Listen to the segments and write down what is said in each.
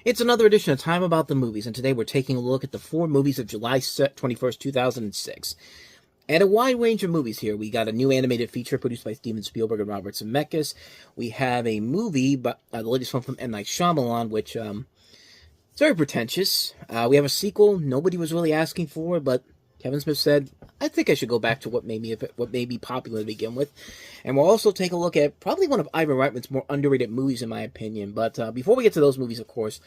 It's another edition of Time About the Movies, and today we're taking a look at the 4 movies of July 21st, 2006. And a wide range of movies here. We got a new animated feature produced by Steven Spielberg and Robert Zemeckis. We have a movie, the latest one from M. Night Shyamalan, which it's very pretentious. We have a sequel nobody was really asking for, but Kevin Smith said, I think I should go back to what made me popular to begin with. And we'll also take a look at probably one of Ivan Reitman's more underrated movies, in my opinion. But before we get to those movies, of course,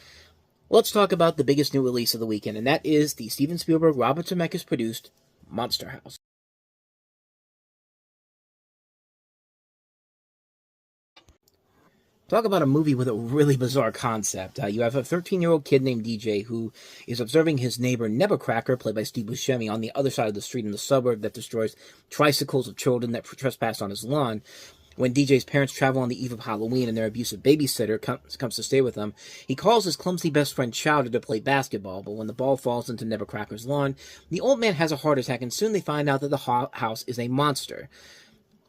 let's talk about the biggest new release of the weekend, and that is the Steven Spielberg, Robert Zemeckis produced Monster House. Talk about a movie with a really bizarre concept. You have a 13-year-old kid named DJ who is observing his neighbor Nevercracker, played by Steve Buscemi, on the other side of the street in the suburb that destroys tricycles of children that trespass on his lawn. When DJ's parents travel on the eve of Halloween and their abusive babysitter comes to stay with them, he calls his clumsy best friend Chowder to play basketball, but when the ball falls into Nevercracker's lawn, the old man has a heart attack and soon they find out that the house is a monster.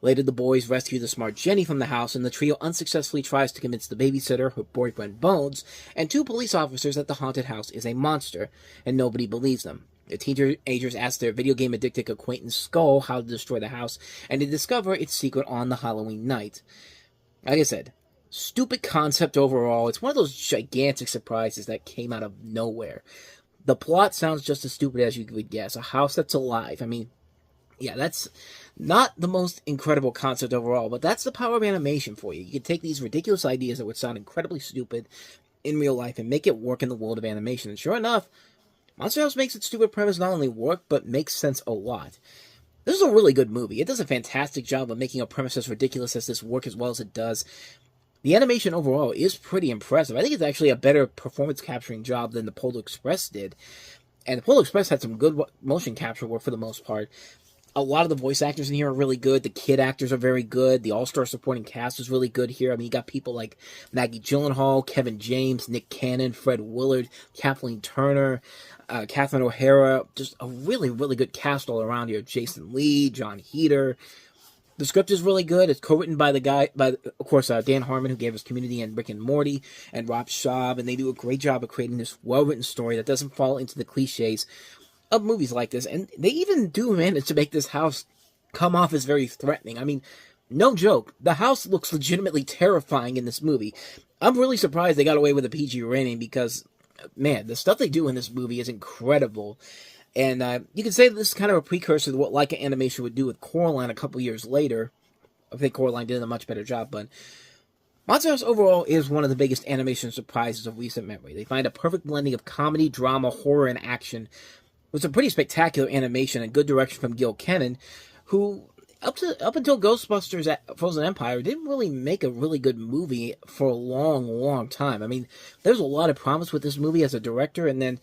Later, the boys rescue the smart Jenny from the house, and the trio unsuccessfully tries to convince the babysitter, her boyfriend Bones, and 2 police officers that the haunted house is a monster, and nobody believes them. The teenagers ask their video game-addicted acquaintance Skull how to destroy the house, and they discover its secret on the Halloween night. Like I said, stupid concept overall. It's one of those gigantic surprises that came out of nowhere. The plot sounds just as stupid as you would guess. A house that's alive. I mean, yeah, that's not the most incredible concept overall, but that's the power of animation for you. You can take these ridiculous ideas that would sound incredibly stupid in real life and make it work in the world of animation. And sure enough, Monster House makes its stupid premise not only work, but makes sense a lot. This is a really good movie. It does a fantastic job of making a premise as ridiculous as this work as well as it does. The animation overall is pretty impressive. I think it's actually a better performance capturing job than the Polar Express did. And the Polar Express had some good motion capture work for the most part. A lot of the voice actors in here are really good. The kid actors are very good. The all-star supporting cast is really good here. I mean, you got people like Maggie Gyllenhaal, Kevin James, Nick Cannon, Fred Willard, Kathleen Turner, Catherine O'Hara. Just a really, really good cast all around here. Jason Lee, John Heder. The script is really good. It's co-written by of course, Dan Harmon, who gave us Community and Rick and Morty, and Rob Schaub, and they do a great job of creating this well-written story that doesn't fall into the cliches of movies like this, and they even do manage to make this house come off as very threatening. I mean, no joke, the house looks legitimately terrifying in this movie. I'm really surprised they got away with a PG rating because, man, the stuff they do in this movie is incredible. And you can say that this is kind of a precursor to what Leica Animation would do with Coraline a couple years later. I think Coraline did a much better job, but Monster House overall is one of the biggest animation surprises of recent memory. They find a perfect blending of comedy, drama, horror, and action, with some pretty spectacular animation and good direction from Gil Kenan, who, up until Ghostbusters at Frozen Empire, didn't really make a really good movie for a long, long time. I mean, there's a lot of promise with this movie as a director, and then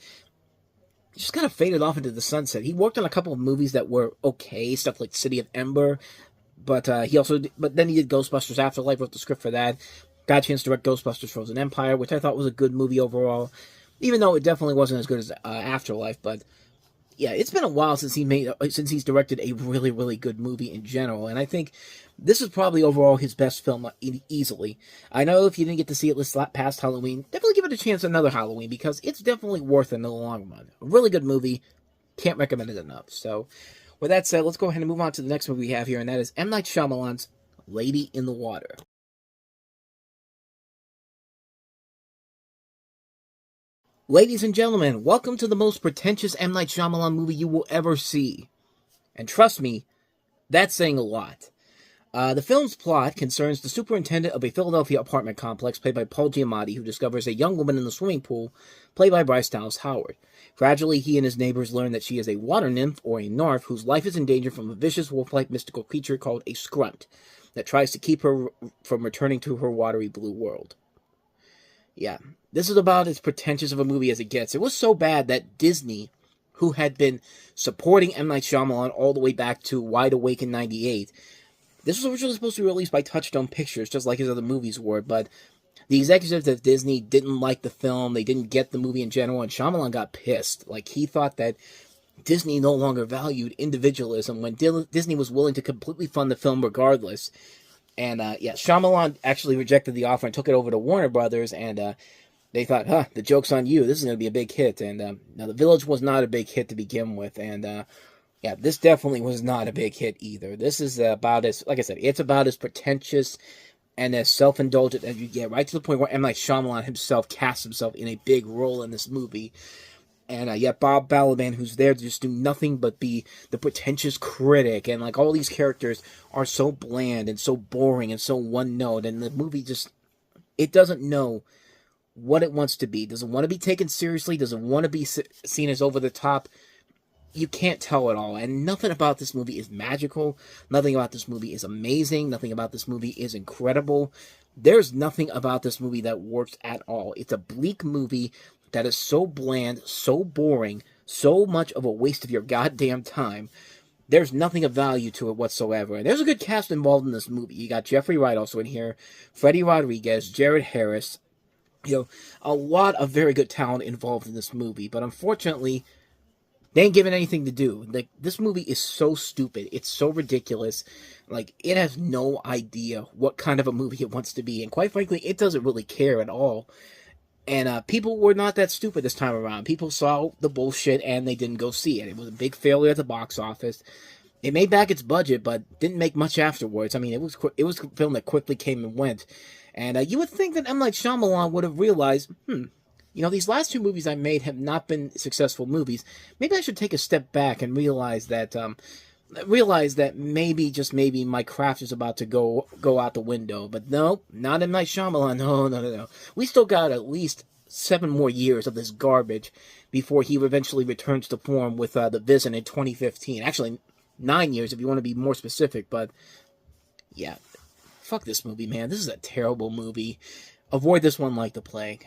just kind of faded off into the sunset. He worked on a couple of movies that were okay, stuff like City of Ember, but then he did Ghostbusters Afterlife, wrote the script for that, got a chance to direct Ghostbusters Frozen Empire, which I thought was a good movie overall, even though it definitely wasn't as good as Afterlife, but yeah, it's been a while since he's directed a really, really good movie in general, and I think this is probably overall his best film easily. I know if you didn't get to see it this past Halloween, definitely give it a chance another Halloween, because it's definitely worth it in the long run. A really good movie, can't recommend it enough. So, with that said, let's go ahead and move on to the next movie we have here, and that is M. Night Shyamalan's Lady in the Water. Ladies and gentlemen, welcome to the most pretentious M. Night Shyamalan movie you will ever see. And trust me, that's saying a lot. The film's plot concerns the superintendent of a Philadelphia apartment complex, played by Paul Giamatti, who discovers a young woman in the swimming pool, played by Bryce Dallas Howard. Gradually, he and his neighbors learn that she is a water nymph, or a narf, whose life is in danger from a vicious wolf-like mystical creature called a scrunt, that tries to keep her from returning to her watery blue world. Yeah, this is about as pretentious of a movie as it gets. It was so bad that Disney, who had been supporting M. Night Shyamalan all the way back to Wide Awake in '98, this was originally supposed to be released by Touchstone Pictures, just like his other movies were, but the executives of Disney didn't like the film, they didn't get the movie in general, and Shyamalan got pissed. Like, he thought that Disney no longer valued individualism when Disney was willing to completely fund the film regardless. And, yeah, Shyamalan actually rejected the offer and took it over to Warner Brothers, and they thought, huh, the joke's on you. This is going to be a big hit. And now The Village was not a big hit to begin with. And yeah, this definitely was not a big hit either. This is about as, like I said, it's about as pretentious and as self-indulgent as you get, right to the point where M. Night Shyamalan himself casts himself in a big role in this movie. And yet Bob Balaban, who's there to just do nothing but be the pretentious critic, and like all these characters are so bland and so boring and so one-note, and the movie just, it doesn't know what it wants to be. Does it want to be taken seriously? Does it want to be seen as over the top? You can't tell it all. And nothing about this movie is magical. Nothing about this movie is amazing. Nothing about this movie is incredible. There's nothing about this movie that works at all. It's a bleak movie that is so bland, so boring, so much of a waste of your goddamn time. There's nothing of value to it whatsoever. And there's a good cast involved in this movie. You got Jeffrey Wright also in here, Freddie Rodriguez, Jared Harris, a lot of very good talent involved in this movie, but unfortunately, they ain't given anything to do. Like, this movie is so stupid. It's so ridiculous. Like, it has no idea what kind of a movie it wants to be, and quite frankly, it doesn't really care at all. And people were not that stupid this time around. People saw the bullshit, and they didn't go see it. It was a big failure at the box office. It made back its budget, but didn't make much afterwards. I mean, it was a film that quickly came and went. And you would think that M. Night Shyamalan would have realized, these last two movies I made have not been successful movies. Maybe I should take a step back and realize that maybe, just maybe, my craft is about to go out the window. But no, not M. Night Shyamalan. No. We still got at least 7 more years of this garbage before he eventually returns to form with The Vision in 2015. Actually, 9 years if you want to be more specific. But yeah. Fuck this movie, man. This is a terrible movie. Avoid this one like the plague.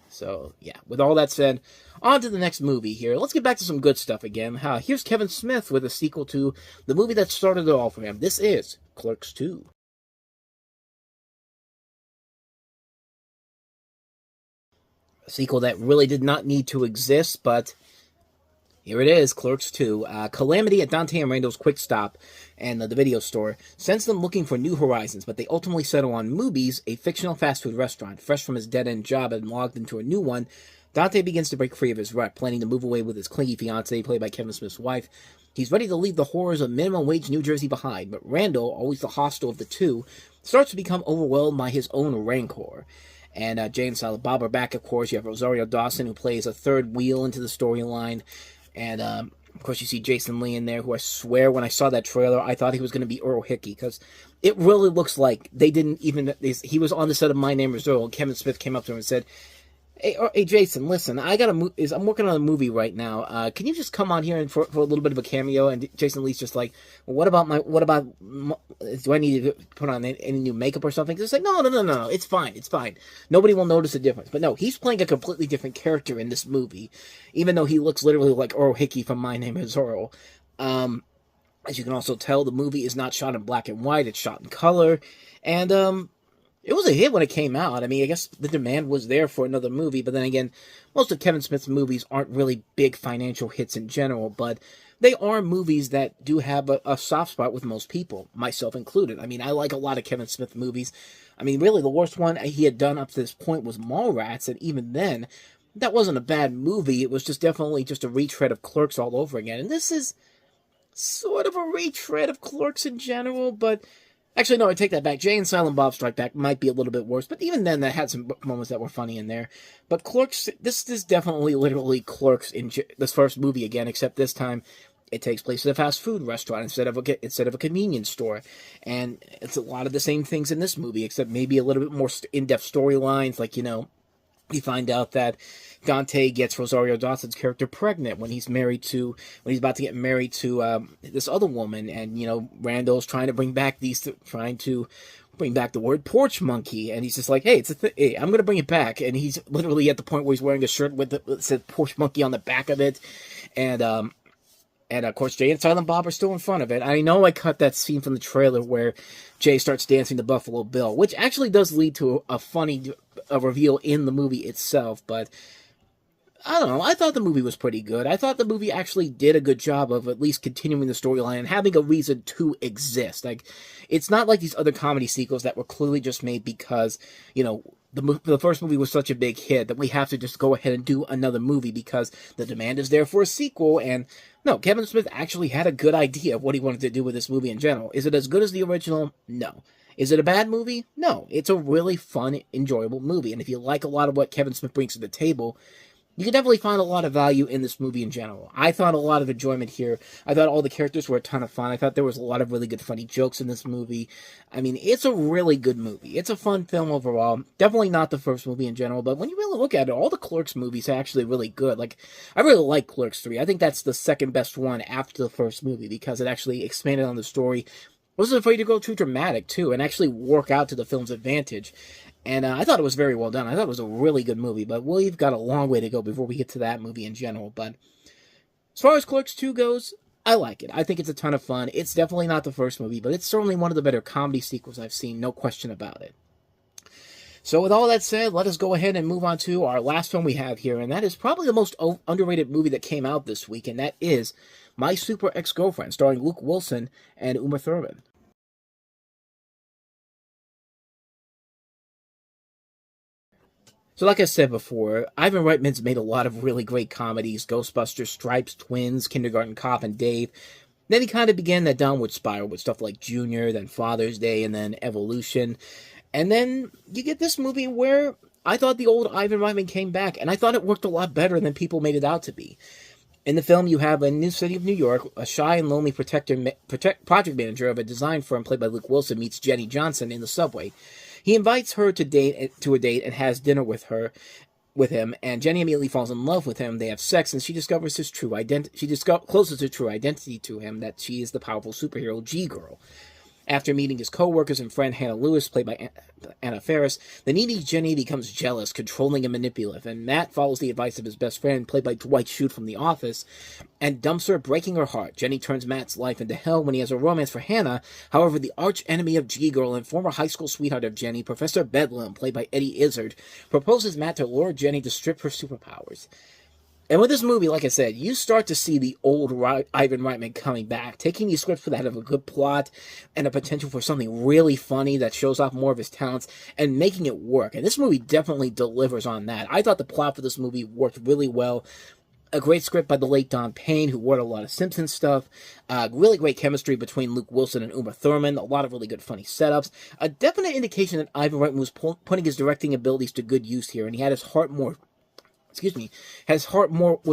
So, yeah. With all that said, on to the next movie here. Let's get back to some good stuff again. Here's Kevin Smith with a sequel to the movie that started it all for him. This is Clerks 2. A sequel that really did not need to exist, but here it is, Clerks 2. Calamity at Dante and Randall's Quick Stop and the video store sends them looking for new horizons, but they ultimately settle on Mooby's, a fictional fast food restaurant. Fresh from his dead-end job and logged into a new one, Dante begins to break free of his rut, planning to move away with his clingy fiancée, played by Kevin Smith's wife. He's ready to leave the horrors of minimum wage New Jersey behind, but Randall, always the hostile of the two, starts to become overwhelmed by his own rancor. And Jay and Silent Bob are back, of course. You have Rosario Dawson, who plays a third wheel into the storyline. And, of course, you see Jason Lee in there, who I swear when I saw that trailer, I thought he was going to be Earl Hickey, because it really looks like they didn't even, he was on the set of My Name is Earl, and Kevin Smith came up to him and said, Hey Jason, listen, I'm working on a movie right now. Can you just come on here and for a little bit of a cameo? And Jason Lee's just like, well, what about, do I need to put on any new makeup or something? It's like, no, it's fine. Nobody will notice the difference. But no, he's playing a completely different character in this movie, even though he looks literally like Earl Hickey from My Name is Earl. As you can also tell, the movie is not shot in black and white, it's shot in color, and, it was a hit when it came out. I mean, I guess the demand was there for another movie, but then again, most of Kevin Smith's movies aren't really big financial hits in general, but they are movies that do have a soft spot with most people, myself included. I mean, I like a lot of Kevin Smith movies. I mean, really, the worst one he had done up to this point was Mallrats, and even then, that wasn't a bad movie. It was just definitely just a retread of Clerks all over again, and this is sort of a retread of Clerks in general, but actually, no, I take that back. Jay and Silent Bob Strike Back might be a little bit worse, but even then, that had some moments that were funny in there. But Clerks, this is definitely literally Clerks in this first movie again, except this time it takes place at a fast food restaurant instead of a convenience store. And it's a lot of the same things in this movie, except maybe a little bit more in-depth storylines, like, we find out that Dante gets Rosario Dawson's character pregnant when he's about to get married to this other woman, and Randall's trying to bring back the word porch monkey, and he's just like, hey, hey, I'm gonna bring it back, and he's literally at the point where he's wearing a shirt that says porch monkey on the back of it, and of course, Jay and Silent Bob are still in front of it. I know I cut that scene from the trailer where Jay starts dancing the Buffalo Bill, which actually does lead to a funny reveal in the movie itself, but I don't know. I thought the movie was pretty good. I thought the movie actually did a good job of at least continuing the storyline and having a reason to exist. Like, it's not like these other comedy sequels that were clearly just made because, the first movie was such a big hit that we have to just go ahead and do another movie because the demand is there for a sequel. And no, Kevin Smith actually had a good idea of what he wanted to do with this movie in general. Is it as good as the original? No. Is it a bad movie? No. It's a really fun, enjoyable movie. And if you like a lot of what Kevin Smith brings to the table, you can definitely find a lot of value in this movie in general. I found a lot of enjoyment here. I thought all the characters were a ton of fun. I thought there was a lot of really good funny jokes in this movie. I mean, it's a really good movie. It's a fun film overall. Definitely not the first movie in general, but when you really look at it, all the Clerks movies are actually really good. Like, I really like Clerks 3. I think that's the second best one after the first movie because it actually expanded on the story. Wasn't afraid to go too dramatic, too, and actually work out to the film's advantage. And I thought it was very well done. I thought it was a really good movie, but we've got a long way to go before we get to that movie in general. But as far as Clerks 2 goes, I like it. I think it's a ton of fun. It's definitely not the first movie, but it's certainly one of the better comedy sequels I've seen, no question about it. So with all that said, let us go ahead and move on to our last film we have here, and that is probably the most underrated movie that came out this week, and that is My Super Ex-Girlfriend, starring Luke Wilson and Uma Thurman. So like I said before, Ivan Reitman's made a lot of really great comedies, Ghostbusters, Stripes, Twins, Kindergarten Cop, and Dave. Then he kind of began that downward spiral with stuff like Junior, then Father's Day, and then Evolution. And then you get this movie where I thought the old Ivan Reitman came back, and I thought it worked a lot better than people made it out to be. In the film, you have a new city of New York, a shy and lonely project manager of a design firm played by Luke Wilson meets Jenny Johnson in the subway. He invites her to a date and has dinner with him, and Jenny immediately falls in love with him. They have sex, and she discovers his true identity. She discloses her true identity to him, that she is the powerful superhero G-Girl. After meeting his co-workers and friend Hannah Lewis, played by Anna Faris, the needy Jenny becomes jealous, controlling and manipulative, and Matt follows the advice of his best friend, played by Dwight Schrute from The Office, and dumps her, breaking her heart. Jenny turns Matt's life into hell when he has a romance for Hannah. However, the arch-enemy of G-Girl and former high school sweetheart of Jenny, Professor Bedlam, played by Eddie Izzard, proposes Matt to lure Jenny to strip her superpowers. And with this movie, like I said, you start to see the old Ivan Reitman coming back, taking these scripts that have a good plot and a potential for something really funny that shows off more of his talents and making it work. And this movie definitely delivers on that. I thought the plot for this movie worked really well. A great script by the late Don Payne, who wrote a lot of Simpsons stuff. Really great chemistry between Luke Wilson and Uma Thurman. A lot of really good funny setups. A definite indication that Ivan Reitman was putting his directing abilities to good use here, and he had his heart was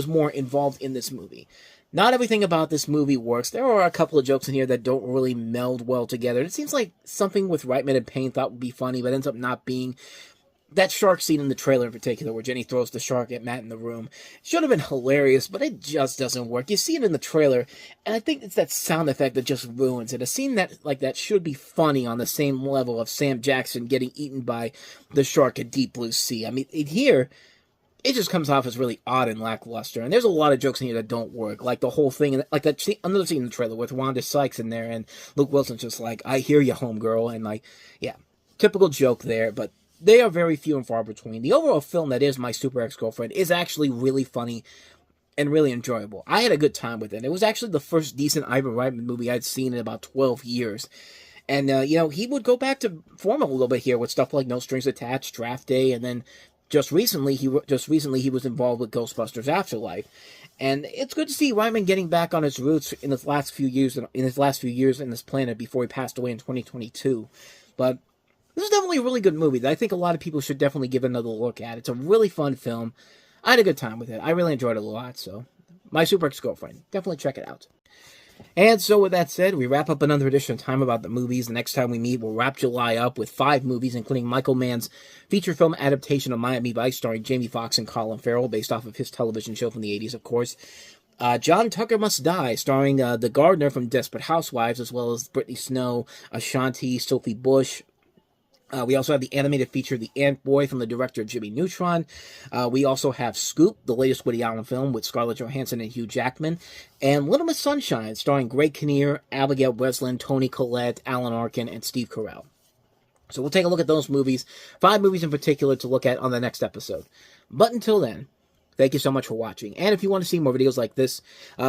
more involved in this movie. Not everything about this movie works. There are a couple of jokes in here that don't really meld well together. It seems like something with Reitman and Payne thought would be funny, but ends up not being. That shark scene in the trailer in particular, where Jenny throws the shark at Matt in the room, should have been hilarious, but it just doesn't work. You see it in the trailer, and I think it's that sound effect that just ruins it. A scene that should be funny on the same level of Sam Jackson getting eaten by the shark at Deep Blue Sea. I mean, here, it just comes off as really odd and lackluster. And there's a lot of jokes in here that don't work. Like the whole thing, like that scene, another scene in the trailer with Wanda Sykes in there, and Luke Wilson's just like, I hear you, homegirl. And like, yeah, typical joke there, but they are very few and far between. The overall film that is My Super Ex-Girlfriend is actually really funny and really enjoyable. I had a good time with it. It was actually the first decent Ivan Reitman movie I'd seen in about 12 years. And, he would go back to form a little bit here with stuff like No Strings Attached, Draft Day, and then just recently he was involved with Ghostbusters Afterlife, and it's good to see Reitman getting back on his roots in his last few years in this planet before he passed away in 2022. But this is definitely a really good movie that I think a lot of people should definitely give another look at. It's a really fun film. I had a good time with it. I really enjoyed it a lot. So, My Super Ex-Girlfriend, definitely check it out. And so with that said, we wrap up another edition of Time About the Movies. The next time we meet, we'll wrap July up with 5 movies, including Michael Mann's feature film adaptation of Miami Vice, starring Jamie Foxx and Colin Farrell, based off of his television show from the 80s, of course. John Tucker Must Die, starring the gardener from Desperate Housewives, as well as Brittany Snow, Ashanti, Sophie Bush. We also have the animated feature The Ant Boy from the director Jimmy Neutron. We also have Scoop, the latest Woody Allen film with Scarlett Johansson and Hugh Jackman. And Little Miss Sunshine, starring Greg Kinnear, Abigail Breslin, Toni Collette, Alan Arkin, and Steve Carell. So we'll take a look at those movies, 5 movies in particular to look at on the next episode. But until then, Thank you so much for watching. And if you want to see more videos like this,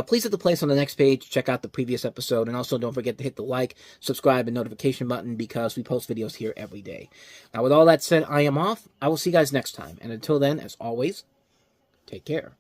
please hit the place on the next page, check out the previous episode, and also don't forget to hit the like, subscribe, and notification button because we post videos here every day. Now, with all that said, I am off. I will see you guys next time. And until then, as always, take care.